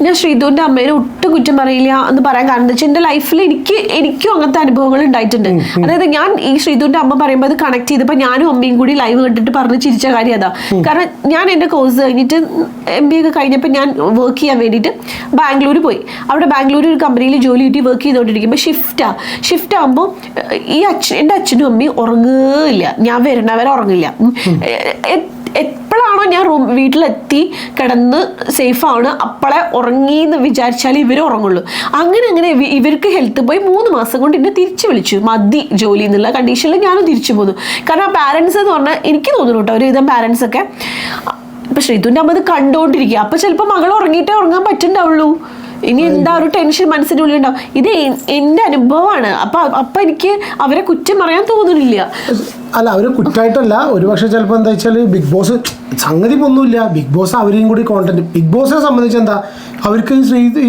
ഞാൻ ശ്രീധുവിന്റെ അമ്മേനെ ഒട്ടും കുറ്റം പറയില്ല എന്ന് പറയാൻ കാരണം എന്താ വെച്ചാൽ എന്റെ ലൈഫിൽ എനിക്കും അങ്ങനത്തെ അനുഭവങ്ങൾ ഉണ്ടായിട്ടുണ്ട്. അതായത് ഞാൻ ഈ ശ്രീധുവിന്റെ അമ്മ പറയുമ്പോൾ അത് കണക്ട് ചെയ്തപ്പോൾ ഞാനും അമ്മയും കൂടി ലൈവ് കണ്ടിട്ട് പറഞ്ഞ് ചിരിച്ച കാര്യം അതാ. കാരണം ഞാൻ എന്റെ കോഴ്സ് കഴിഞ്ഞിട്ട് MBA ഒക്കെ കഴിഞ്ഞപ്പോൾ ഞാൻ വർക്ക് ചെയ്യാൻ വേണ്ടിയിട്ട് ബാംഗ്ലൂർ പോയി. അവിടെ ബാംഗ്ലൂർ ഒരു കമ്പനിയിൽ ജോലി കിട്ടി വർക്ക് ചെയ്തുകൊണ്ടിരിക്കുമ്പോൾ ഷിഫ്റ്റ് ആകുമ്പോൾ എൻ്റെ അച്ഛനും അമ്മയും ഉറങ്ങുകയില്ല, ഞാൻ വരണവരെ ഉറങ്ങില്ല. എപ്പോഴാണോ ഞാൻ വീട്ടിലെത്തി കിടന്ന് സേഫാണ് അപ്പോളെ ഉറങ്ങി എന്ന് വിചാരിച്ചാൽ ഇവർ ഉറങ്ങുള്ളൂ. അങ്ങനെ ഇവർക്ക് ഹെൽത്ത് പോയി 3 മാസം കൊണ്ട് എന്നെ തിരിച്ചു വിളിച്ചു, മതി ജോലി എന്നുള്ള കണ്ടീഷനിൽ ഞാനും തിരിച്ചു പോന്നു. കാരണം ആ പാരൻസ് എന്ന് പറഞ്ഞാൽ എനിക്ക് തോന്നുന്നു കേട്ടോ, ഒരുവിധം പാരൻസ് ഒക്കെ ഇപ്പൊ ശ്രീധുവിന്റെ അമ്മ അത് കണ്ടുകൊണ്ടിരിക്കുക. അപ്പൊ ചിലപ്പോൾ മകൾ ഉറങ്ങിയിട്ടേ ഉറങ്ങാൻ പറ്റുന്നുണ്ടാവുള്ളൂ. ഇനി എന്താ ഒരു ടെൻഷൻ മനസ്സിൻ്റെ ഉള്ളിൽ ഉണ്ടാവും. ഇത് എൻ്റെ അനുഭവമാണ്. അപ്പൊ എനിക്ക് അവരെ കുറ്റം പറയാൻ തോന്നുന്നില്ല. അല്ല, അവർ കുറ്റമായിട്ടല്ല. ഒരുപക്ഷെ ചിലപ്പോൾ എന്താ വെച്ചാൽ ബിഗ് ബോസ് സംഗതി ഒന്നുമില്ല. ബിഗ് ബോസ് അവരെയും കൂടി കോണ്ടന്റ്, ബിഗ് ബോസിനെ സംബന്ധിച്ച് എന്താ അവർക്ക്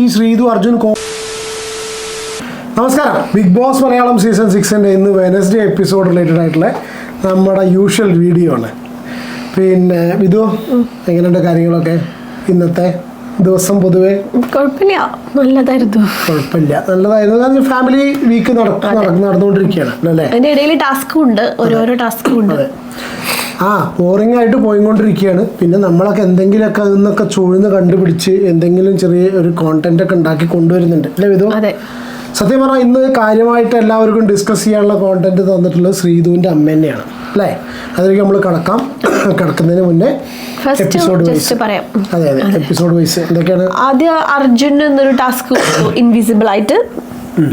ഈ ശ്രീധു അർജുൻ നമസ്കാരം. ബിഗ് ബോസ് മലയാളം സീസൺ 6 ഇന്ന് വെനസ്ഡേ എപ്പിസോഡ് റിലേറ്റഡ് ആയിട്ടുള്ള നമ്മുടെ യൂഷ്വൽ വീഡിയോ ആണ്. പിന്നെ വിധു, എങ്ങനെയുണ്ട് കാര്യങ്ങളൊക്കെ? ഇന്നത്തെ ദിവസം പൊതുവെ നല്ലതായിരുന്നു. കാരണം ഫാമിലി വീക്ക് നടന്നുകൊണ്ടിരിക്കുകയാണ് അല്ലേ? അതിന്റെ ഇടയിൽ ടാസ്കും ഉണ്ട്, ഓരോരോ ടാസ്കും ഉണ്ട്. ബോറിംഗ് ആയിട്ട് പോയിക്കൊണ്ടിരിക്കുകയാണ്. പിന്നെ നമ്മളൊക്കെ എന്തെങ്കിലുമൊക്കെ അതിന്നൊക്കെ ചുഴിന്ന് കണ്ടുപിടിച്ച് എന്തെങ്കിലും ചെറിയ ഒരു കോണ്ടന്റ് ഒക്കെ ഉണ്ടാക്കി കൊണ്ടുവരുന്നുണ്ട് അല്ലേ വിധു? സത്യം പറഞ്ഞാൽ ഇന്ന് കാര്യമായിട്ട് എല്ലാവർക്കും ഡിസ്കസ് ചെയ്യാനുള്ള കോണ്ടന്റ് തന്നിട്ടുള്ളത് ശ്രീധുവിന്റെ അമ്മ തന്നെയാണ് അല്ലേ? അതിലേക്ക് നമ്മൾ കിടക്കുന്നതിന് മുന്നേ എപ്പിസോഡ് വൈസ് എന്തൊക്കെയാണ്? ആദ്യം അർജുൻ എന്നൊരു ടാസ്ക് ഇൻവിസിബിൾ ആയിട്ട്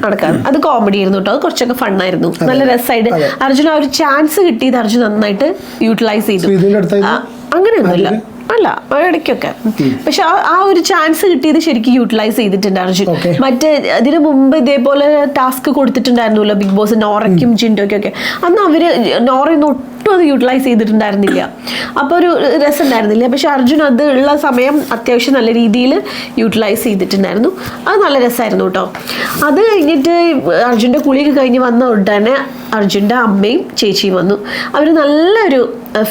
നടക്കാൻ. അത് കോമഡി ആയിരുന്നു കേട്ടോ, അത് കുറച്ചൊക്കെ ഫണ്ണായിരുന്നു, നല്ല രസമായിട്ട്. അർജുൻ ആ ഒരു ചാൻസ് കിട്ടിയത് അർജുൻ നന്നായിട്ട് യൂട്ടിലൈസ് ചെയ്തു. അങ്ങനെയൊന്നുമില്ല, അല്ല ഇടയ്ക്കൊക്കെ. പക്ഷെ ആ ഒരു ചാൻസ് കിട്ടിയത് ശരിക്കും യൂട്ടിലൈസ് ചെയ്തിട്ടുണ്ട് അർജുൻ. മറ്റേ ഇതിനു മുമ്പ് ഇതേപോലെ ടാസ്ക് കൊടുത്തിട്ടുണ്ടായിരുന്നല്ലോ ബിഗ് ബോസ് നോറയ്ക്കും ജിൻഡോയ്ക്കും ഒക്കെ. അന്ന് അവര് നോറയൊന്നും ഒട്ടും അത് യൂട്ടിലൈസ് ചെയ്തിട്ടുണ്ടായിരുന്നില്ല. അപ്പോൾ ഒരു രസം ഉണ്ടായിരുന്നില്ല. പക്ഷെ അർജുൻ അത് ഉള്ള സമയം അത്യാവശ്യം നല്ല രീതിയിൽ യൂട്ടിലൈസ് ചെയ്തിട്ടുണ്ടായിരുന്നു. അത് നല്ല രസമായിരുന്നു കേട്ടോ. അത് കഴിഞ്ഞിട്ട് അർജുൻ്റെ കുളിയൊക്കെ കഴിഞ്ഞ് വന്ന ഉടനെ അർജുൻ്റെ അമ്മയും ചേച്ചിയും വന്നു. അവർ നല്ലൊരു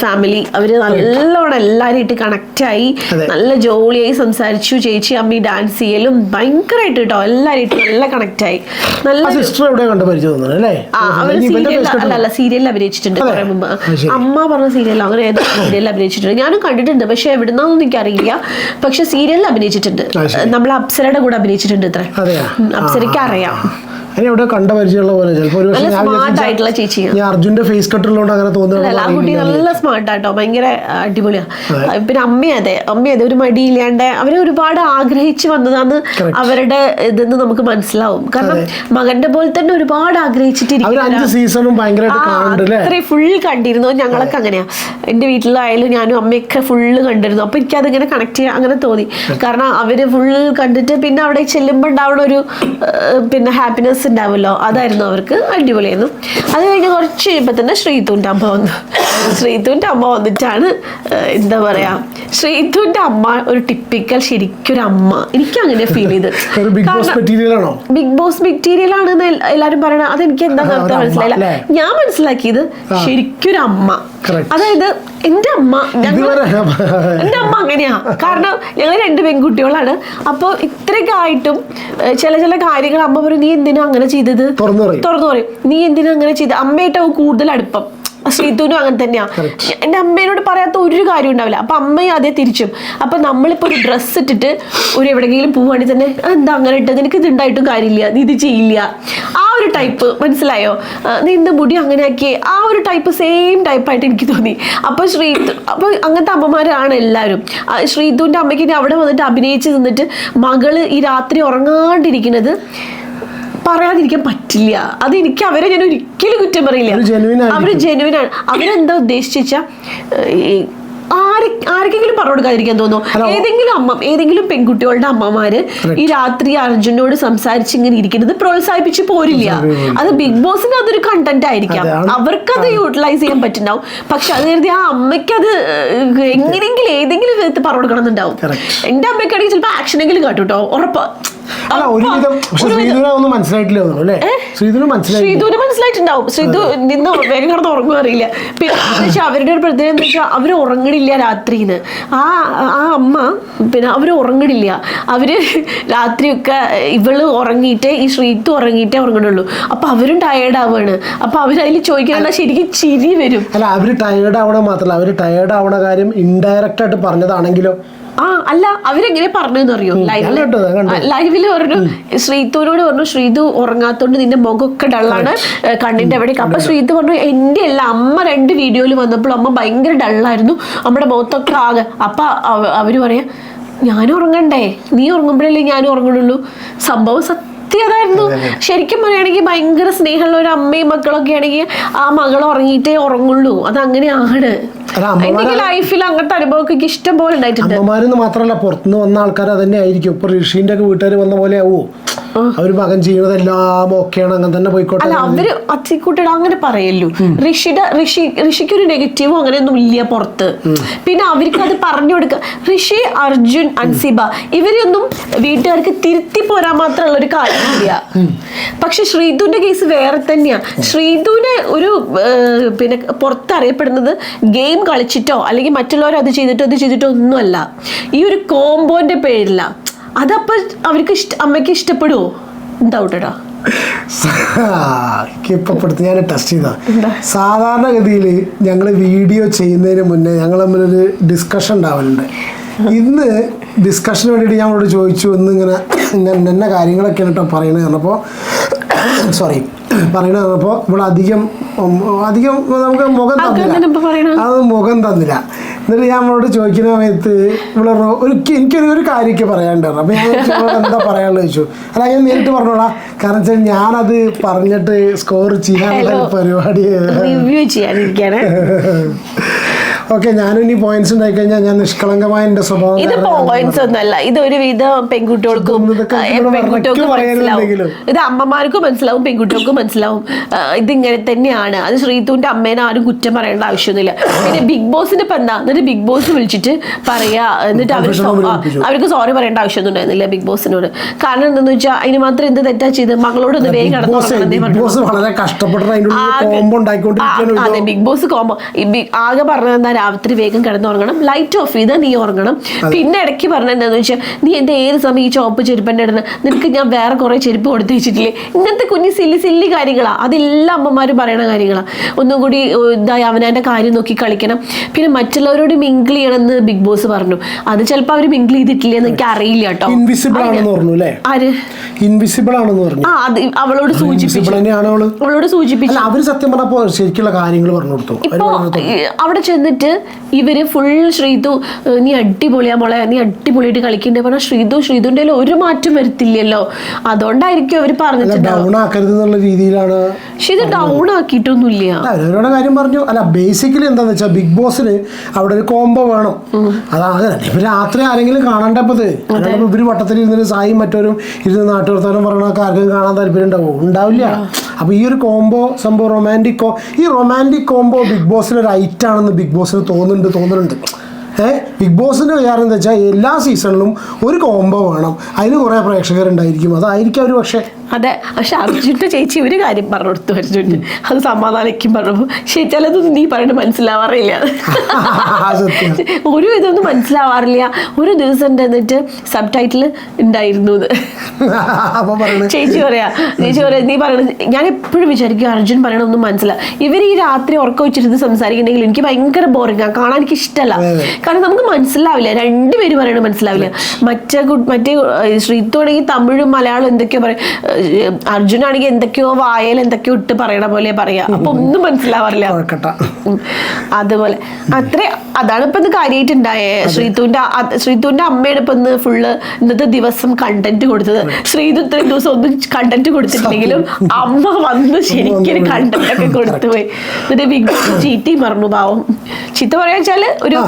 ഫാമിലി, അവർ നല്ലോണം എല്ലാവരുമായിട്ട് കണക്റ്റായി, നല്ല ജോളിയായി സംസാരിച്ചു. ചേച്ചി അമ്മയും ഡാൻസ് ചെയ്യലും ഭയങ്കരമായിട്ട് കേട്ടോ, എല്ലാവരുമായിട്ട് നല്ല കണക്റ്റായി. നല്ല സീരിയലിൽ അഭിനയിച്ചിട്ടുണ്ട് കുറെ മുമ്പ്. അമ്മ പറഞ്ഞ സീരിയൽ, അങ്ങനെ ഏതോ സീരിയലിൽ അഭിനയിച്ചിട്ടുണ്ട്. ഞാനും കണ്ടിട്ടുണ്ട്, പക്ഷെ എവിടുന്നാന്നൊന്നും എനിക്കറിയില്ല. പക്ഷെ സീരിയലിൽ അഭിനയിച്ചിട്ടുണ്ട്. നമ്മൾ അപ്സരയുടെ കൂടെ അഭിനയിച്ചിട്ടുണ്ട്. ഇത്ര അപ്സരയ്ക്ക് അറിയാം. എവിടെ കണ്ട പരിചയമുള്ള പോലെ ചിലപ്പോൾ അർജുന്റെ ഫേസ് കട്ടുള്ളതുകൊണ്ട് അങ്ങനെ തോന്നുന്നു. ആ കുട്ടി നല്ല സ്മാർട്ടാട്ടോ, ഭയങ്കര അടിപൊളിയാ. പിന്നെ അമ്മ ഒരു മടിയില്ലാണ്ട് അവര് ഒരുപാട് ആഗ്രഹിച്ചു വന്നതാന്ന് അവരുടെ ഇതെന്ന് നമുക്ക് മനസ്സിലാവും. കാരണം മകന്റെ പോലെ തന്നെ ഒരുപാട് ആഗ്രഹിച്ചിട്ടിരിക്കും. ഫുൾ കണ്ടിരുന്നു. ഞങ്ങളൊക്കെ അങ്ങനെയാ, എന്റെ വീട്ടിലായാലും ഞാനും അമ്മയൊക്കെ ഫുള്ള് കണ്ടിരുന്നു. അപ്പൊ എനിക്ക് അതിങ്ങനെ കണക്ട് ചെയ്യാൻ അങ്ങനെ തോന്നി. കാരണം അവര് ഫുൾ കണ്ടിട്ട് പിന്നെ അവിടെ ചെല്ലുമ്പോ ഉണ്ടാവുന്ന ഒരു പിന്നെ ഹാപ്പിനെസ് ഉണ്ടാവുമല്ലോ, അതായിരുന്നു അവർക്ക്. അടിപൊളിയായിരുന്നു. അത് കഴിഞ്ഞ് കുറച്ച് കഴിയുമ്പോൾ തന്നെ ശ്രീധുവിന്റെ അമ്മ വന്നു. ശ്രീധുവിന്റെ അമ്മ വന്നിട്ടാണ് എന്താ പറയാ, ശ്രീധുവിന്റെ അമ്മ ഒരു ടിപ്പിക്കൽ ശരിക്കൊരു അമ്മ. എനിക്ക് അങ്ങനെ ഫീൽ ചെയ്ത്. ബിഗ് ബോസ് മെറ്റീരിയൽ ആണെന്ന് എല്ലാരും പറയണ, അതെനിക്ക് എന്താ നേരത്തെ മനസ്സിലായില്ല. ഞാൻ മനസ്സിലാക്കിയത് ശരിക്കൊരു അമ്മ. അതായത് എന്റെ അമ്മ അങ്ങനെയാ. കാരണം ഞങ്ങൾ 2 പെൺകുട്ടികളാണ്. അപ്പൊ ഇത്രയൊക്കെ ആയിട്ടും ചില കാര്യങ്ങൾ അമ്മ പറയും, നീ എന്തിനാ അങ്ങനെ ചെയ്തത് തുറന്നു പറയും. നീ എന്തിനാ അങ്ങനെ ചെയ്തത്? അമ്മയായിട്ട് കൂടുതൽ അടുപ്പം. ശ്രീധുവിനും അങ്ങനെ തന്നെയാ. എന്റെ അമ്മേനോട് പറയാത്ത ഒരു കാര്യം ഉണ്ടാവില്ല. അപ്പൊ അമ്മയും അതേ തിരിച്ചും. അപ്പൊ നമ്മളിപ്പോ ഒരു ഡ്രസ്സ് ഇട്ടിട്ട് എവിടെയെങ്കിലും പോവുകയാണെങ്കിൽ തന്നെ എന്താ അങ്ങനെ ഇട്ടത്, നിനക്ക് ഇത് ഉണ്ടായിട്ടും കാര്യമില്ല, നീ ഇത് ചെയ്യില്ല, ആ ഒരു ടൈപ്പ്. മനസ്സിലായോ? നീ ഇന്ന് മുടി അങ്ങനെ ആക്കിയേ, ആ ഒരു ടൈപ്പ്, സെയിം ടൈപ്പായിട്ട് എനിക്ക് തോന്നി. അപ്പൊ അങ്ങനത്തെ അമ്മമാരാണ് എല്ലാവരും. ശ്രീധുവിന്റെ അമ്മയ്ക്ക് ഇനി അവിടെ വന്നിട്ട് അഭിനയിച്ച് നിന്നിട്ട് മകള് ഈ രാത്രി ഉറങ്ങാണ്ടിരിക്കുന്നത് പറയാതിരിക്കാൻ പറ്റില്ല. അത് എനിക്ക് അവരെ ഞാൻ ഒരിക്കലും കുറ്റം പറയില്ല. അവര് ജെനുവിനാണ്. അവരെന്താ ഉദ്ദേശിച്ച ആർക്കെങ്കിലും പറഞ്ഞു കൊടുക്കാതിരിക്കാൻ തോന്നുന്നു. ഏതെങ്കിലും പെൺകുട്ടികളുടെ അമ്മമാര് ഈ രാത്രി അർജുനോട് സംസാരിച്ച് ഇങ്ങനെ ഇരിക്കുന്നത് പ്രോത്സാഹിപ്പിച്ച് പോരില്ല. അത് ബിഗ് ബോസിന് അതൊരു കണ്ടന്റ് ആയിരിക്കാം, അവർക്കത് യൂട്ടിലൈസ് ചെയ്യാൻ പറ്റുന്നുണ്ടാവും. പക്ഷെ അത് കരുതി ആ അമ്മയ്ക്കത് എങ്ങനെയെങ്കിലും ഏതെങ്കിലും വിധത്തിൽ പറഞ്ഞു കൊടുക്കണം എന്നുണ്ടാവും. എന്റെ അമ്മയ്ക്കാണെങ്കിൽ ചിലപ്പോൾ ആക്ഷനെങ്കിലും കാട്ടും കേട്ടോ, ഉറപ്പാ. അല്ല ഒരുവിധം പക്ഷെ ശ്രീധുവിനെ ഒന്നും മനസ്സിലായിട്ടില്ല അല്ലേ? ശ്രീധുവിന് മനസ്സിലായിട്ടുണ്ടാവും. ശ്രീധു നിന്ന് വേഗം കിടന്ന് ഉറങ്ങും അറിയില്ല. പിന്നെ അവരുടെ ഒരു പ്രത്യേകത എന്ന് വെച്ചാൽ അവര് ഉറങ്ങണില്ല രാത്രിന്ന്. ആ അമ്മ പിന്നെ അവര് ഉറങ്ങണില്ല. അവര് രാത്രിയൊക്കെ ഇവള് ഉറങ്ങിയിട്ടേ ഈ ശ്രീതു ഉറങ്ങിയിട്ടേ ഉറങ്ങണുള്ളൂ. അപ്പൊ അവരും ടയേർഡ് ആവുകയാണ്. അപ്പൊ അവരതിൽ ചോദിക്കാനുള്ള ശരിക്കും ചിരി വരും. അല്ല അവര് ടയേർഡ് ആവണ മാത്രല്ല, അവര് ടയേർഡ് ആവണ കാര്യം ഇൻഡയറക്റ്റ് ആയിട്ട് പറഞ്ഞതാണെങ്കിലോ. അല്ല അവരെങ്ങനെ പറഞ്ഞെന്ന് അറിയോ? ലൈവില് പറഞ്ഞു, ശ്രീതുവിനോട് പറഞ്ഞു ശ്രീതു ഉറങ്ങാത്തോണ്ട് നിന്റെ മുഖമൊക്കെ ഡള്ളാണ്, കണ്ണിന്റെ എവിടെയൊക്കെ. അപ്പൊ ശ്രീതു പറഞ്ഞു എന്റെ അല്ല, അമ്മ 2 വീഡിയോയിൽ വന്നപ്പോൾ അമ്മ ഭയങ്കര ഡള്ളായിരുന്നു, നമ്മുടെ മുഖത്തൊക്കെ ആകെ. അപ്പൊ അവര് പറയാ ഞാൻ ഉറങ്ങണ്ടേ, നീ ഉറങ്ങുമ്പോഴല്ലേ ഞാനും ഉറങ്ങണുള്ളൂ. സംഭവം അതായിരുന്നു. ശരിക്കും പറയുകയാണെങ്കിൽ ഭയങ്കര സ്നേഹമുള്ള ഒരു അമ്മയും മക്കളൊക്കെ ആണെങ്കിൽ ആ മകൾ ഉറങ്ങിയിട്ടേ ഉറങ്ങുള്ളൂ. അത് അങ്ങനെയാണ്. എനിക്ക് ലൈഫിൽ അങ്ങനത്തെ അനുഭവമൊക്കെ ഇഷ്ടം പോലെ ഉണ്ടായിട്ടുണ്ട്. അമ്മമാരെന്ന് മാത്രമല്ല പുറത്തുനിന്ന് വന്ന ആൾക്കാർ അതന്നെ ആയിരിക്കും. ഇപ്പൊ ഋഷീന്റെ ഒക്കെ വീട്ടുകാർ വന്ന പോലെ ആവോ അവര് മകൻ ചെയ്യുന്നതെല്ലാം ഓക്കെയാണ്, അങ്ങനെ തന്നെ പോയിക്കോട്ടെ. അല്ല അവര് അച്ചിക്കുട്ടിയുടെ അങ്ങനെ പറയല്ലോ. ഋഷിക്ക് ഒരു നെഗറ്റീവും അങ്ങനെയൊന്നും ഇല്ല പുറത്ത്. പിന്നെ അവർക്ക് അത് പറഞ്ഞു കൊടുക്കുക. ഋഷി, അർജുൻ, അൻസിബ ഇവരെയൊന്നും വീട്ടുകാർക്ക് തിരുത്തി പോരാൻ മാത്രമുള്ള ഒരു കാര്യമില്ല. പക്ഷെ ശ്രീധുവിന്റെ കേസ് വേറെ തന്നെയാ. ശ്രീധുവിനെ ഒരു പിന്നെ പുറത്ത് അറിയപ്പെടുന്നത് ഗെയിം കളിച്ചിട്ടോ അല്ലെങ്കിൽ മറ്റുള്ളവർ അത് ചെയ്തിട്ടോ ഒന്നുമല്ല, ഈ ഒരു കോംബോന്റെ പേരില്ല. അതപ്പോ അവർക്ക് അമ്മയ്ക്ക് ഇഷ്ടപ്പെടുവോ? ഡൗട്ടടാ. ഞാൻ ടെസ്റ്റ് ചെയ്താ. സാധാരണഗതിയിൽ ഞങ്ങൾ വീഡിയോ ചെയ്യുന്നതിന് മുന്നേ ഞങ്ങൾ തമ്മിലൊരു ഡിസ്കഷൻ ഉണ്ടാവലുണ്ട്. ഇന്ന് ഡിസ്കഷന് വേണ്ടിയിട്ട് ഞാൻ അവളോട് ചോദിച്ചു, ഇന്നിങ്ങനെ എന്നെ കാര്യങ്ങളൊക്കെയാണ് കേട്ടോ പറയണത് പറഞ്ഞപ്പോൾ ഇവിടെ അധികം നമുക്ക് മുഖം തന്നില്ല. അത് മുഖം തന്നില്ല. എന്നിട്ട് ഞാൻ അവളോട് ചോദിക്കുന്ന സമയത്ത് ഇവിടെ എനിക്കൊരു കാര്യമൊക്കെ പറയാനുണ്ടായിരുന്നു. അപ്പം ഞാൻ എന്താ പറയാനുള്ളത് ചോദിച്ചു. അല്ല ഞാൻ നേരിട്ട് പറഞ്ഞോളാം, കാരണം വെച്ചാൽ ഞാനത് പറഞ്ഞിട്ട് സ്കോർ ചെയ്യാനുള്ള പരിപാടി. ഓക്കെ, ഞാനും ഇനി പോയിന്റ്സ് ഉണ്ടായി കഴിഞ്ഞാൽ ഞാൻ നിഷ്കളങ്കമായ എന്റെ സ്വഭാവം. ഇത് പോയിന്റ്സ് ഒന്നല്ല, ഇത് ഒരുവിധം പെൺകുട്ടികൾക്കും മനസ്സിലാവും. ഇത് അമ്മമാർക്കും മനസ്സിലാവും, പെൺകുട്ടികൾക്കും മനസ്സിലാവും. ഇതിങ്ങനെ തന്നെയാണ്. അത് ശ്രീതുവിന്റെ അമ്മേനെ ആരും കുറ്റം പറയേണ്ട ആവശ്യമൊന്നുമില്ല. പിന്നെ ബിഗ് ബോസിന്റെ ഇപ്പൊ എന്താ, എന്നിട്ട് ബിഗ് ബോസ് വിളിച്ചിട്ട് പറയാ, എന്നിട്ട് അവർക്ക് സോറി പറയേണ്ട ആവശ്യമൊന്നും ഉണ്ടായിരുന്നില്ല ബിഗ് ബോസിനോട്. കാരണം എന്താന്ന് വെച്ചാൽ അതിന് മാത്രം എന്ത് തെറ്റാ ചെയ്ത് മകളോട് ഒന്ന് വേഗം അതെ ബിഗ് ബോസ് കോമ്പോ. ആകെ പറഞ്ഞത് എന്താ, രാത്രി വേഗം കിടന്നുറങ്ങണം, ലൈറ്റ് ഓഫ് ചെയ്താൽ നീ ഉറങ്ങണം. പിന്നെ ഇടയ്ക്ക് പറഞ്ഞത് എന്താണെന്ന് വെച്ചാൽ നീ എൻ്റെ ഏത് സമയം ഈ ചോപ്പ് ചെരുപ്പൻ്റെ ഇടുന്നത്, നിനക്ക് ഞാൻ വേറെ കുറേ ചെരുപ്പ് കൊടുത്തു വെച്ചിട്ടില്ലേ. ഇങ്ങനത്തെ കുഞ്ഞ് സില്ലി കാര്യങ്ങളാണ്. അതെല്ലാം അമ്മമാരും പറയണ കാര്യങ്ങളാണ്. ഒന്നും കൂടി ഇതായി അവനവൻ്റെ കാര്യം നോക്കി കളിക്കണം. പിന്നെ മറ്റുള്ളവരോട് മിങ്കിൾ ചെയ്യണമെന്ന് ബിഗ് ബോസ് പറഞ്ഞു. അത് ചിലപ്പോൾ അവർ മിങ്കിൾ ചെയ്തിട്ടില്ല എന്ന് എനിക്ക് അറിയില്ല കേട്ടോ. അവളോട് സൂചിപ്പിച്ചു. അവര് സത്യം പറഞ്ഞപ്പോ ശരിക്കുള്ള കാര്യങ്ങൾ പറഞ്ഞു കൊടുത്തു. അവിടെ ചെന്നിട്ട് ഇവര് ഫുൾ ശ്രീതു നീ അടിപൊളിയാ മോളെ, നീ അടിപൊളിയായിട്ട് കളിക്കണ്ടേ പറഞ്ഞാൽ ശ്രീതുവിന്റെ ഒരു മാറ്റം വരുത്തില്ലല്ലോ. അതുകൊണ്ടായിരിക്കും അവര് പറഞ്ഞിട്ട് ഡൗൺ ആക്കരുത് എന്നുള്ള രീതിയിലാണ്. പക്ഷെ ഇത് ഡൗൺ ആക്കിയിട്ടൊന്നുമില്ല. അവരോടെ കാര്യം പറഞ്ഞു. അല്ല ബേസിക്കലി എന്താന്ന് വെച്ചാൽ ബിഗ് ബോസിന് അവിടെ ഒരു കോംബോ വേണം. അതാണ് ഇപ്പൊ രാത്രി ആരെങ്കിലും കാണണ്ടപ്പത്. ഇവര് വട്ടത്തിൽ ഇരുന്നിട്ട് സായും മറ്റവരും ഇരുന്ന് നാട്ടുവർത്താനം പറയണൊക്കെ ആർക്കും കാണാൻ താല്പര്യം ഉണ്ടാവില്ല. അപ്പൊ ഈ ഒരു കോംബോ സംഭവം ഈ റൊമാൻറ്റിക് കോംബോ ബിഗ് ബോസിന് ഒരു ഐറ്റാണെന്ന് ബിഗ് ബോസിന് തോന്നുന്നുണ്ട്. ബിഗ് ബോസിന്റെ വിചാരം എന്താ വെച്ചാൽ എല്ലാ സീസണിലും ഒരു കോംബോ വേണം, അതിന് കുറെ പ്രേക്ഷകരുണ്ടായിരിക്കും, അതായിരിക്കും അവർ. അതെ, പക്ഷെ അർജുന്റെ ചേച്ചി ഒരു കാര്യം പറഞ്ഞു കൊടുത്തു അർജുന്, അത് സമാധാനിക്കും പറഞ്ഞു. പക്ഷെ ചിലതൊന്നും നീ പറയുന്നത് മനസ്സിലാവാറില്ല. ഒരു ഇതൊന്നും മനസ്സിലാവാറില്ല. ഒരു ദിവസം എന്നിട്ട് സബ് ടൈറ്റിൽ ഉണ്ടായിരുന്നു. ചേച്ചി പറയാ നീ പറയണത് ഞാൻ എപ്പോഴും വിചാരിക്കും അർജുൻ പറയണൊന്നും മനസ്സിലാവും. ഇവർ ഈ രാത്രി ഉറക്കം വെച്ചിരുന്ന് സംസാരിക്കണമെങ്കിൽ എനിക്ക് ഭയങ്കര ബോറിംഗ് ആണ്, കാണാൻ എനിക്ക് ഇഷ്ടമല്ല. കാരണം നമുക്ക് മനസ്സിലാവില്ല, രണ്ടുപേരും പറയണത് മനസ്സിലാവില്ല. മറ്റേ ശ്രീത്തുവാണെങ്കിൽ തമിഴും മലയാളം എന്തൊക്കെയോ പറയും, അർജുനാണെങ്കിൽ എന്തൊക്കെയോ വായൽ എന്തൊക്കെയോ ഇട്ട് പറയണ പോലെ പറയാ. അപ്പൊ ഒന്നും മനസ്സിലാവാറില്ല. അതുപോലെ അതാണ് ഇപ്പൊ ഇത് കാര്യമായിട്ടുണ്ടായേ. ശ്രീതുവിന്റെ അമ്മയാണ് ഇപ്പൊ ഇന്ന് ഫുള്ള് ഇന്നത്തെ ദിവസം കണ്ടന്റ് കൊടുത്തത്. ശ്രീതു ഇത്രയും ദിവസം ഒന്നും കണ്ടന്റ് കൊടുത്തിട്ടില്ലെങ്കിലും അമ്മ വന്ന് ശരിക്കും കണ്ടന്റ് ഒക്കെ കൊടുത്തുപോയി. എന്നിട്ട് ബിഗ് ബോസ് ചീത്തയും പറഞ്ഞു. പാവം ചീത്ത പറയാ വെച്ചാല് ഒരു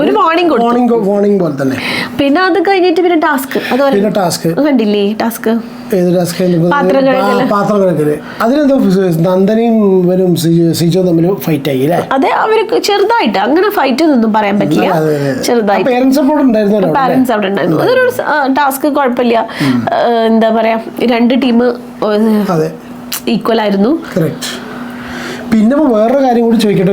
ഒരു വാർണിംഗ് പോലെ തന്നെ. പിന്നെ അത് കഴിഞ്ഞിട്ട് പിന്നെ ടാസ്ക് കണ്ടില്ലേ? ടാസ്ക് പാത്രം കഴുകല്. അതിനെന്തോ നന്ദനയും സിജോ തമ്മിൽ ഫൈറ്റ് ആയി അല്ലേ? അതെ, അവർക്ക് ചെറുതായിട്ട്, അങ്ങനെ ഫൈറ്റ് ഒന്നും പറയാൻ പറ്റില്ല, ചെറുതായിട്ട് പാരന്റ്സ് അവിടെ ഉണ്ടായിരുന്നു. അതൊരു ടാസ്ക് കുഴപ്പമില്ല. എന്താ പറയാ, രണ്ട് ടീം ഈക്വൽ ആയിരുന്നു. പിന്നെ വേറൊരു കാര്യം കൂടി ചോദിക്കട്ടോ,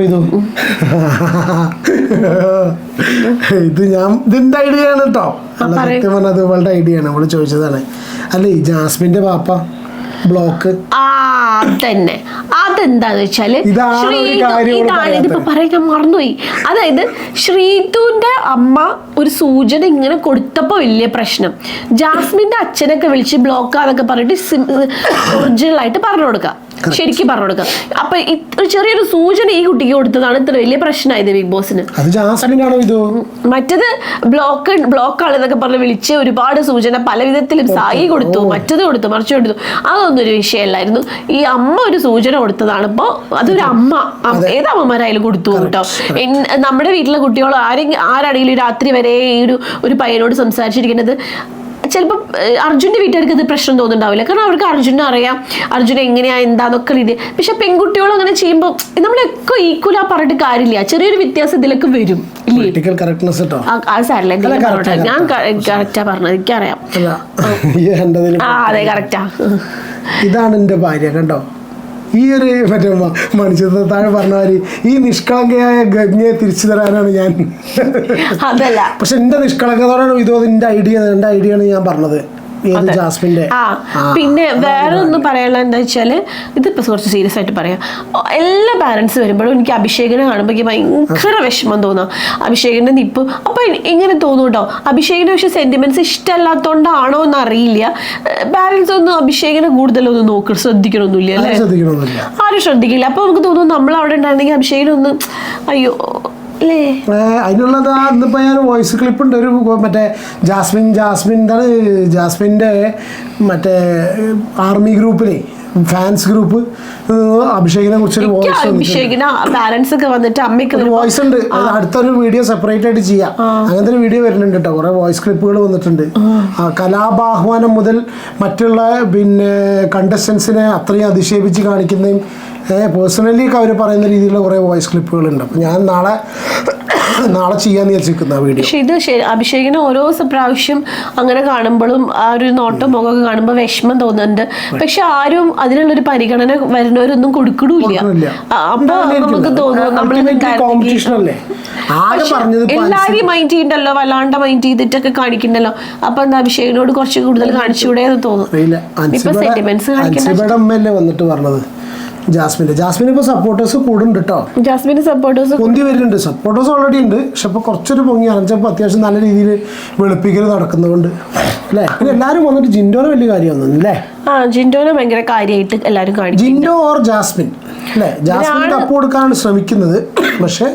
ഇതിന്റെ ഐഡിയ ആണ് കേട്ടോ. സത്യം പറഞ്ഞാൽ അത് ഇവളുടെ ഐഡിയ ആണ്, അവള് ചോദിച്ചതാണ്. അല്ലേ, ജാസ്മിന്റെ പാപ്പ ബ്ലോക്ക് തന്നെ. അതെന്താന്ന് വെച്ചാല് ഇതിപ്പോ പറയാൻ മറന്നുപോയി. അതായത് ശ്രീതുവിന്റെ അമ്മ ഒരു സൂചന ഇങ്ങനെ കൊടുത്തപ്പോ വലിയ പ്രശ്നം. ജാസ്മിന്റെ അച്ഛനൊക്കെ വിളിച്ച് ബ്ലോക്കാന്നൊക്കെ പറഞ്ഞിട്ട് ഒറിജിനൽ ആയിട്ട് പറഞ്ഞു കൊടുക്കാം, ശരിക്കും പറഞ്ഞു കൊടുക്കാം. അപ്പൊ ഒരു ചെറിയൊരു സൂചന ഈ കുട്ടിക്ക് കൊടുത്തതാണ് ഇത്ര വലിയ പ്രശ്നമായത് ബിഗ് ബോസിന്. മറ്റത് ബ്ലോക്കാണെന്നൊക്കെ പറഞ്ഞ് വിളിച്ച് ഒരുപാട് സൂചന പല വിധത്തിലും സായി കൊടുത്തു, മറ്റത് കൊടുത്തു, മറിച്ചു കൊടുത്തു. അതൊന്നും ഒരു വിഷയമല്ലായിരുന്നു. ഈ അമ്മ ഒരു സൂചന കൊടുത്തതാണ്. ഇപ്പൊ അതൊരു അമ്മ, ഏതമ്മമാരായാലും കൊടുത്തു കേട്ടോ. നമ്മുടെ വീട്ടിലെ കുട്ടികൾ ആരാണെങ്കിലും രാത്രി വരെ ഈ ഒരു പയ്യനോട് സംസാരിച്ചിരിക്കുന്നത് ചിലപ്പോൾ അർജുൻ്റെ വീട്ടുകാർക്ക് ഇത് പ്രശ്നം തോന്നുന്നുണ്ടാവില്ല, കാരണം അവർക്ക് അർജുനെ അറിയാം, അർജുൻ എങ്ങനെയാ എന്താന്നൊക്കെ രീതി. പക്ഷെ പെൺകുട്ടികളും അങ്ങനെ ചെയ്യുമ്പോൾ നമ്മളൊക്കെ ഈക്വലാ പറഞ്ഞിട്ട് കാര്യമില്ല, ചെറിയൊരു വ്യത്യാസം ഇതിലൊക്കെ വരും. ഞാൻ കറക്റ്റാ പറഞ്ഞത്, എനിക്കറിയാം. അതെ, കറക്റ്റാ. ഇതാണ് എന്റെ ഭാര്യ കണ്ടോ, ഈ ഒരു മറ്റേ മനുഷ്യത്വ താഴെ പറഞ്ഞവര് ഈ നിഷ്കളങ്കയായ ഗംഗയെ തിരിച്ചു തരാനാണ് ഞാൻ. അതല്ല, പക്ഷെ എന്റെ നിഷ്കളങ്കതോടാണ് എന്റെ ഐഡിയ ആണ് ഞാൻ പറഞ്ഞത്. ജാസ്മിന്റെ. പിന്നെ വേറെ ഒന്നും പറയാനുള്ള എന്താ വെച്ചാല്, ഇതിപ്പോ കുറച്ച് സീരിയസ് ആയിട്ട് പറയാം. എല്ലാ പാരന്റ്സ് വരുമ്പോഴും എനിക്ക് അഭിഷേകിനെ കാണുമ്പോൾ ഭയങ്കര വിഷമം തോന്നാം. അഭിഷേകിന്റെ നിപ്പ് അപ്പൊ ഇങ്ങനെ തോന്നും കേട്ടോ. അഭിഷേകിന്റെ പക്ഷെ സെന്റിമെന്റ്സ് ഇഷ്ടമല്ലാത്തോണ്ടാണോ എന്ന് അറിയില്ല. പാരന്റ്സ് ഒന്നും അഭിഷേകിനെ കൂടുതലൊന്നും ശ്രദ്ധിക്കണമൊന്നുമില്ല അല്ലേ, ആരും ശ്രദ്ധിക്കില്ല. അപ്പൊ നമുക്ക് തോന്നുന്നു നമ്മൾ അവിടെ ഉണ്ടായിരുന്നെങ്കിൽ അഭിഷേകിനൊന്നും അയ്യോ അതിനുള്ളത്. ഇന്നിപ്പോ ഞാൻ വോയിസ് ക്ലിപ്പ് ഉണ്ട്, ഒരു മറ്റേ ജാസ്മിന്റെ മറ്റേ ആർമി ഗ്രൂപ്പിലെ ഫാൻസ് ഗ്രൂപ്പ് അഭിഷേകിനെ കുറിച്ചൊരു വോയിസ് ഉണ്ട്. അടുത്തൊരു വീഡിയോ സെപ്പറേറ്റ് ആയിട്ട് ചെയ്യാം. അങ്ങനത്തെ ഒരു വീഡിയോ വരുന്നുണ്ട് കേട്ടോ. കുറെ വോയിസ് ക്ലിപ്പുകൾ വന്നിട്ടുണ്ട്. കലാപാഹ്വാനം മുതൽ മറ്റുള്ള പിന്നെ കണ്ടസ്റ്റൻസിനെ അത്രയും അധിക്ഷേപിച്ച് കാണിക്കുന്നതും പേഴ്സണലി ഒക്കെ അവർ പറയുന്ന രീതിയിലുള്ള കുറെ വോയിസ് ക്ലിപ്പുകളുണ്ട്. അപ്പം ഞാൻ നാളെ ചെയ്യാന്ന് വിചാരിച്ചിരിക്കുന്ന വീഡിയോ. പക്ഷെ ഇത് അഭിഷേകിന് ഓരോ പ്രാവശ്യം അങ്ങനെ കാണുമ്പോഴും ആ ഒരു നോട്ടം മുഖമൊക്കെ കാണുമ്പോൾ വിഷമം തോന്നുന്നുണ്ട്. പക്ഷെ ആരും അതിനുള്ളൊരു പരിഗണന വരുന്നവരൊന്നും കൊടുക്കണില്ല. അപ്പൊ നമുക്ക് തോന്നുന്നു എല്ലാരും മൈൻഡ് ചെയ്യണ്ടല്ലോ, വല്ലാണ്ട് മൈൻഡ് ചെയ്തിട്ടൊക്കെ കാണിക്കണ്ടല്ലോ. അപ്പൊ എന്താ അഭിഷേകിനോട് കുറച്ച് കൂടുതൽ കാണിച്ചുകൂടെ എന്ന് തോന്നുന്നു. ഇപ്പൊ സെന്റിമെന്റ്സ് വന്നിട്ട് പറഞ്ഞത് ജാസ്മിന് ഇപ്പൊ സപ്പോർട്ടേഴ്സ് കൂടുന്നുണ്ട് കേട്ടോ. ജാസ്മിന് സപ്പോർട്ടേഴ്സ് പൊന്തി വരുന്നുണ്ട്. സപ്പോർട്ടേഴ്സ് ഓൾറെഡി ഉണ്ട്, പക്ഷെ ഇപ്പൊ കുറച്ചൊരു പൊങ്ങി അറിഞ്ഞപ്പോ അത്യാവശ്യം നല്ല രീതിയിൽ വെളുപ്പിക്കൽ നടക്കുന്നതുകൊണ്ട് അല്ലേ. പിന്നെ എല്ലാരും വന്നിട്ട് ജിൻഡോനെ വലിയ കാര്യമൊന്നും അല്ലേ. ജിൻഡോനെ ഭയങ്കര കാര്യമായിട്ട് എല്ലാരും കാണിക്കും. ജിൻഡോ ഓർ ജാസ്മിൻ അല്ലേ. ജാസ്മിൻ കപ്പ് കൊടുക്കാനാണ് ശ്രമിക്കുന്നത്, പക്ഷെ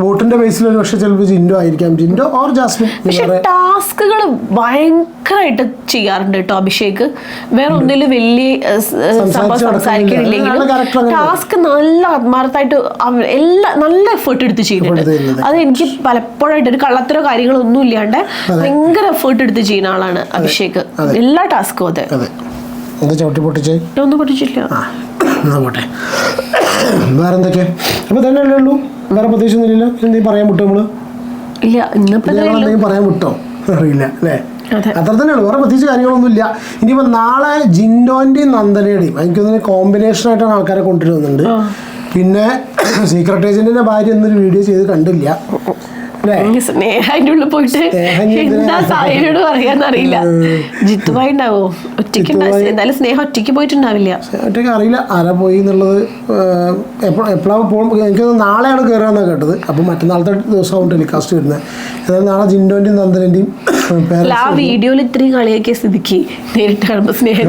വോട്ടിന്റെ ബേസിൽ ഒരു പക്ഷെ ചിലപ്പോൾ ജിൻഡോ ആയിരിക്കാം, ജിൻഡോ ഓർ ജാസ്മിൻ. പക്ഷെ ടാസ്കുകൾ ഭയങ്കരമായിട്ട് ചെയ്യാറുണ്ട് കേട്ടോ അഭിഷേക്. വേറെ ഒന്നിലും വലിയ സംസാരിക്കണില്ലെങ്കിലും ടാസ്ക് നല്ല ആത്മാർത്ഥമായിട്ട് നല്ല എഫേർട്ട് എടുത്ത് ചെയ്യുന്നുണ്ട്. അത് എനിക്ക് പലപ്പോഴായിട്ട് ഒരു കള്ളത്തരോ കാര്യങ്ങളോ ഒന്നും ഇല്ലാണ്ട് ഭയങ്കര എഫേർട്ട് എടുത്ത് ചെയ്യുന്ന ആളാണ് അഭിഷേക്. എല്ലാ ടാസ്കും അതെ. ഒന്നും പൊട്ടിച്ചില്ല. വേറെന്തൊക്കെ അപ്പൊ തന്നെ ഉള്ളൂ, വേറെ പ്രത്യേകിച്ചൊന്നുമില്ല. എന്തെങ്കിലും പറയാൻ വിട്ടോ നമ്മള്? ഇല്ല, എന്തെങ്കിലും പറയാൻ വിട്ടോ അറിയില്ല അല്ലേ. അത്ര തന്നെയുള്ളൂ, വേറെ പ്രത്യേകിച്ച് കാര്യങ്ങളൊന്നും ഇല്ല. ഇനിയിപ്പോ നാളെ ജിൻഡോന്റെയും നന്ദനയുടെയും എനിക്കൊന്നും കോമ്പിനേഷൻ ആയിട്ടാണ് ആൾക്കാരെ കൊണ്ടുവരുന്നുണ്ട്. പിന്നെ സീക്രട്ട് ഏജന്റിന്റെ ഭാര്യ എന്നൊരു വീഡിയോ ചെയ്ത് കണ്ടില്ല. സ്നേഹ അതിൻ്റെ ഉള്ളിൽ പോയിട്ട് എന്താ സായിനോട് പറയാന്നറിയില്ല. ജിത്തുമായി ഉണ്ടാവോ? ഒറ്റയ്ക്ക് എന്തായാലും സ്നേഹം ഒറ്റയ്ക്ക് പോയിട്ടുണ്ടാവില്ല. ഒറ്റയ്ക്ക് അറിയില്ല ആരാ പോയി എന്നുള്ളത്. എപ്പോഴാണ് എനിക്ക് നാളെയാണ് കയറാന്നാണ് കേട്ടത്. അപ്പം മറ്റന്നാളത്തെ ദിവസമാവും ടെലികാസ്റ്റ് വരുന്നത്. അതായത് നാളെ ജിൻഡോന്റെയും നന്ദനന്റെയും ആ വീഡിയോയിൽ ഇത്രയും കളിയാക്കിയ സ്ഥിതിക്ക് നേരിട്ട് കാണുമ്പോൾ സ്നേഹം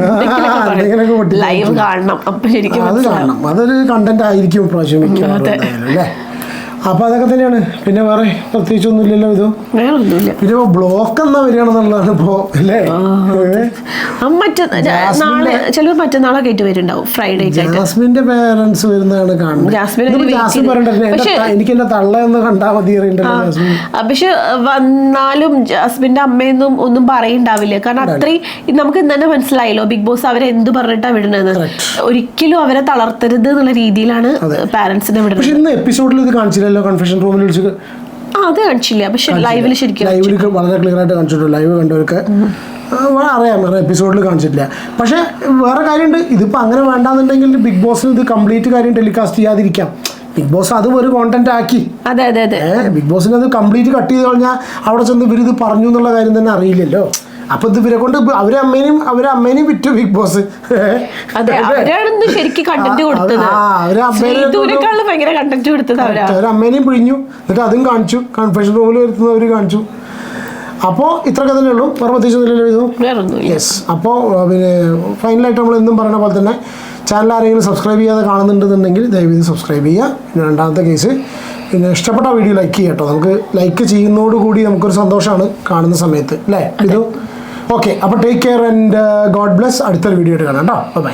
ലൈവ് കാണണം. അപ്പൊ ശരിക്കും അത് കാണണം. അതൊരു കണ്ടന്റ് ആയിരിക്കും പ്രാവശ്യം അല്ലേ. അപ്പൊ അതൊക്കെ തന്നെയാണ്. പിന്നെ വേറെ പ്രത്യേകിച്ചൊന്നും ഇല്ലല്ലോ ഇത്. വേറെ ഒന്നുമില്ല. പിന്നെ ബ്ലോക്ക് എന്നാ വരികയാണെന്നുള്ളതാണ് ഇപ്പോ അല്ലേ. നാളെ ചിലപ്പോൾ മറ്റന്നാളെ കേട്ട് വരുന്നുണ്ടാവും ഫ്രൈഡേ. ജാസ്മിന്റെ പേരൻസ് വരുന്നതാണ് കാണുന്നത്. ജാസ്മിൻ പറഞ്ഞിട്ട് എനിക്ക് എന്റെ തള്ള എന്ന് കണ്ടാ മതി. പക്ഷെ വന്നാലും ജാസ്മിന്റെ അമ്മയൊന്നും ഒന്നും പറയുണ്ടാവില്ല. കാരണം അത്രയും നമുക്ക് തന്നെ മനസ്സിലായല്ലോ ബിഗ് ബോസ് അവരെ എന്ത് പറഞ്ഞിട്ടാ വിടുന്നത്. ഒരിക്കലും അവരെ തളർത്തരുത് എന്നുള്ള രീതിയിലാണ് പാരന്റ്സിനെ വിടുന്നത്. പക്ഷെ ഇന്ന് എപ്പിസോഡിൽ ഇത് കാണിച്ചില്ലല്ലോ. കൺഫെഷൻ റൂമിൽ വിളിച്ച് അത് കാണിച്ചില്ല. പക്ഷെ ലൈവിൽ ശരിക്കും വളരെ ക്ലിയർ ആയിട്ട് കാണിച്ചിട്ടുണ്ട്. ലൈവ് കണ്ടവർക്ക് അറിയാം, വേറെ എപ്പിസോഡിൽ കാണിച്ചിട്ടില്ല. പക്ഷെ വേറെ കാര്യമുണ്ട്. ഇതിപ്പോ അങ്ങനെ വേണ്ടാന്നുണ്ടെങ്കിൽ ബിഗ് ബോസിന് ഇത് കംപ്ലീറ്റ് കാര്യം ടെലികാസ്റ്റ് ചെയ്യാതിരിക്കാം. ബിഗ് ബോസ് അതും ഒരു കോണ്ടന്റ് ആക്കി. അതെ അതെ അതെ. ബിഗ് ബോസിന് അത് കംപ്ലീറ്റ് കട്ട് ചെയ്ത് കഴിഞ്ഞാൽ അവിടെ ചെന്ന് ഇവരിത് പറഞ്ഞു എന്നുള്ള കാര്യം തന്നെ അറിയില്ലല്ലോ. അപ്പൊ ഇത് ഇവരെ കൊണ്ട് അവരെ അമ്മേനെയും വിറ്റു ബിഗ് ബോസ്. അവരമ്മേനെയും പിഴിഞ്ഞു, എന്നിട്ട് അതും കാണിച്ചു. കൺഫെഷൻ റൂമിൽ വരുത്തുന്നവർ കാണിച്ചു. അപ്പോൾ ഇത്രയൊക്കെ തന്നെ ഉള്ളൂ. വേറെ പ്രത്യേകിച്ചൊന്നുമില്ലല്ലോ. യെസ്. അപ്പോൾ പിന്നെ ഫൈനലായിട്ട് നമ്മൾ എന്നും പറയുന്ന പോലെ തന്നെ ചാനൽ ആരെങ്കിലും സബ്സ്ക്രൈബ് ചെയ്യാതെ കാണുന്നുണ്ടെന്നുണ്ടെങ്കിൽ ദയവായി സബ്സ്ക്രൈബ് ചെയ്യുക. പിന്നെ രണ്ടാമത്തെ കേസ്, പിന്നെ ഇഷ്ടപ്പെട്ട വീഡിയോ ലൈക്ക് ചെയ്യുക കേട്ടോ. നമുക്ക് ലൈക്ക് ചെയ്യുന്നതോടുകൂടി നമുക്കൊരു സന്തോഷമാണ് കാണുന്ന സമയത്ത്, അല്ലേ ഇത്. ഓക്കെ, അപ്പോൾ take care and God bless. അടുത്തൊരു വീഡിയോ ആയിട്ട് കാണാം കേട്ടോ. ബൈ.